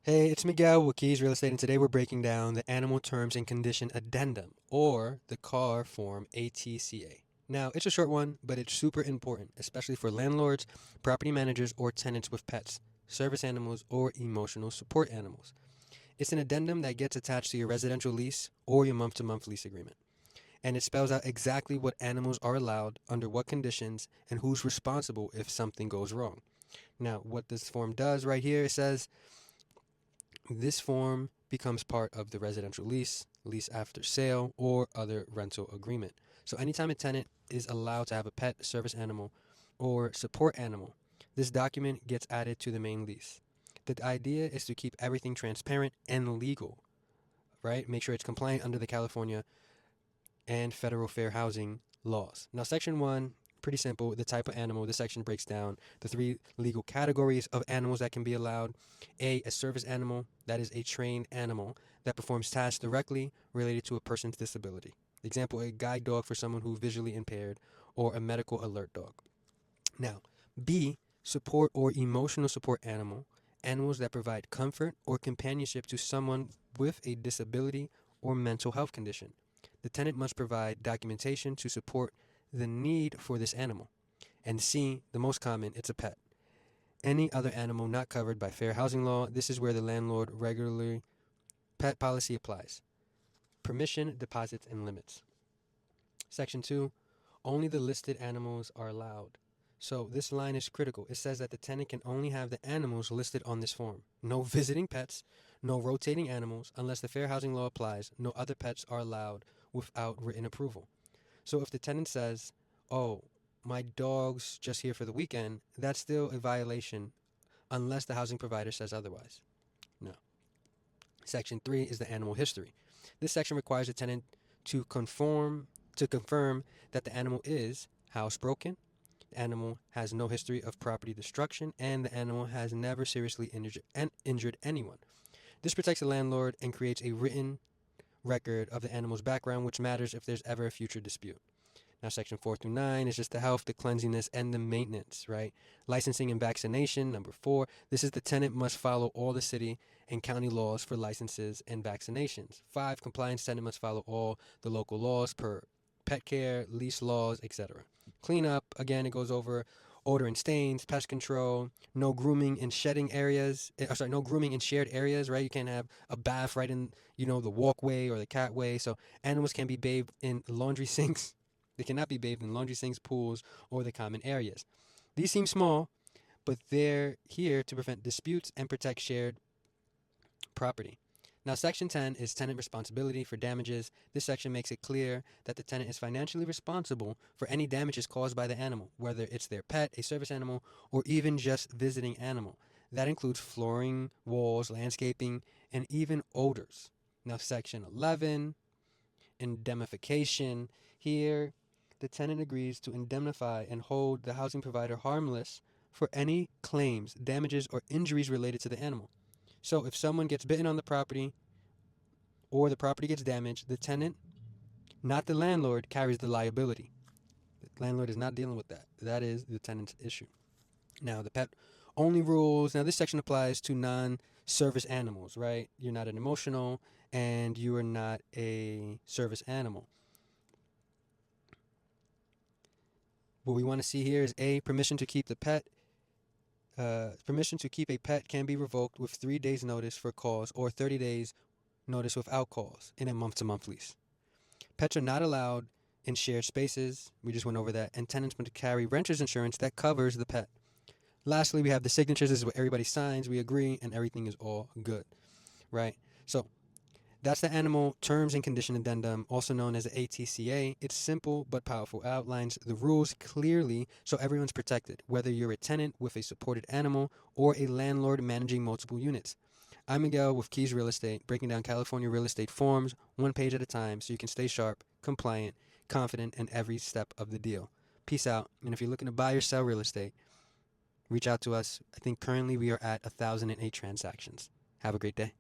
Hey, it's Miguel with Keys Real Estate, and today we're breaking down the Animal Terms and Condition Addendum, or the C.A.R form ATCA. Now, it's a short one, but it's super important, especially for landlords, property managers, or tenants with pets, service animals, or emotional support animals. It's an addendum that gets attached to your residential lease or your month-to-month lease agreement, and it spells out exactly what animals are allowed, under what conditions, and who's responsible if something goes wrong. Now, what this form does right here, it says this form becomes part of the residential lease, lease after sale, or other rental agreement. So anytime a tenant is allowed to have a pet, service animal, or support animal, this document gets added to the main lease. The idea is to keep everything transparent and legal, right? Make sure it's compliant under the California and federal fair housing laws. Now, Section 1, pretty simple. The type of animal. This section breaks down the three legal categories of animals that can be allowed. A service animal. That is a trained animal that performs tasks directly related to a person's disability. Example, a guide dog for someone who's visually impaired, or a medical alert dog. Now, B, support or emotional support animal. Animals that provide comfort or companionship to someone with a disability or mental health condition. The tenant must provide documentation to support the need for this animal. And C, the most common, it's a pet. Any other animal not covered by fair housing law. This is where the landlord regularly pet policy applies. Permission, deposits, and limits. Section 2, only the listed animals are allowed. So this line is critical. It says that the tenant can only have the animals listed on this form. No visiting pets, no rotating animals. Unless the fair housing law applies, no other pets are allowed without written approval. So if the tenant says, oh, my dog's just here for the weekend, that's still a violation unless the housing provider says otherwise. No. Section 3 is the animal history. This section requires the tenant to confirm that the animal is housebroken, the animal has no history of property destruction, and the animal has never seriously injured anyone. This protects the landlord and creates a written record of the animal's background, which matters if there's ever a future dispute. Now, Section 4 through 9 is just the health, the cleanliness, and the maintenance, right? Licensing and vaccination. Number 4, this is the tenant must follow all the city and county laws for licenses and vaccinations. 5, compliance tenant must follow all the local laws per pet care, lease laws, etc. Cleanup, again, it goes over odor and stains, pest control, no grooming in shedding areas. No grooming in shared areas, right? You can't have a bath right in, the walkway or the catway. So animals can be bathed in laundry sinks. They cannot be bathed in laundry sinks, pools, or the common areas. These seem small, but they're here to prevent disputes and protect shared property. Now, Section 10 is tenant responsibility for damages. This section makes it clear that the tenant is financially responsible for any damages caused by the animal, whether it's their pet, a service animal, or even just visiting animal. That includes flooring, walls, landscaping, and even odors. Now, Section 11, indemnification. Here, the tenant agrees to indemnify and hold the housing provider harmless for any claims, damages, or injuries related to the animal. So if someone gets bitten on the property or the property gets damaged, the tenant, not the landlord, carries the liability. The landlord is not dealing with that. That is the tenant's issue. Now, the pet only rules. Now, this section applies to non-service animals, right? You're not an emotional and you are not a service animal. What we want to see here is A, permission to keep the pet. Permission to keep a pet can be revoked with 3 days notice for cause or 30 days notice without cause in a month-to-month lease. Pets are not allowed in shared spaces. We just went over that. And tenants must carry renter's insurance that covers the pet. Lastly, we have the signatures. This is what everybody signs. We agree, and everything is all good, right? So that's the Animal Terms and Condition Addendum, also known as the ATCA. It's simple but powerful. It outlines the rules clearly so everyone's protected, whether you're a tenant with a supported animal or a landlord managing multiple units. I'm Miguel with Keys Real Estate, breaking down California real estate forms one page at a time so you can stay sharp, compliant, confident in every step of the deal. Peace out. And if you're looking to buy or sell real estate, reach out to us. I think currently we are at 1,008 transactions. Have a great day.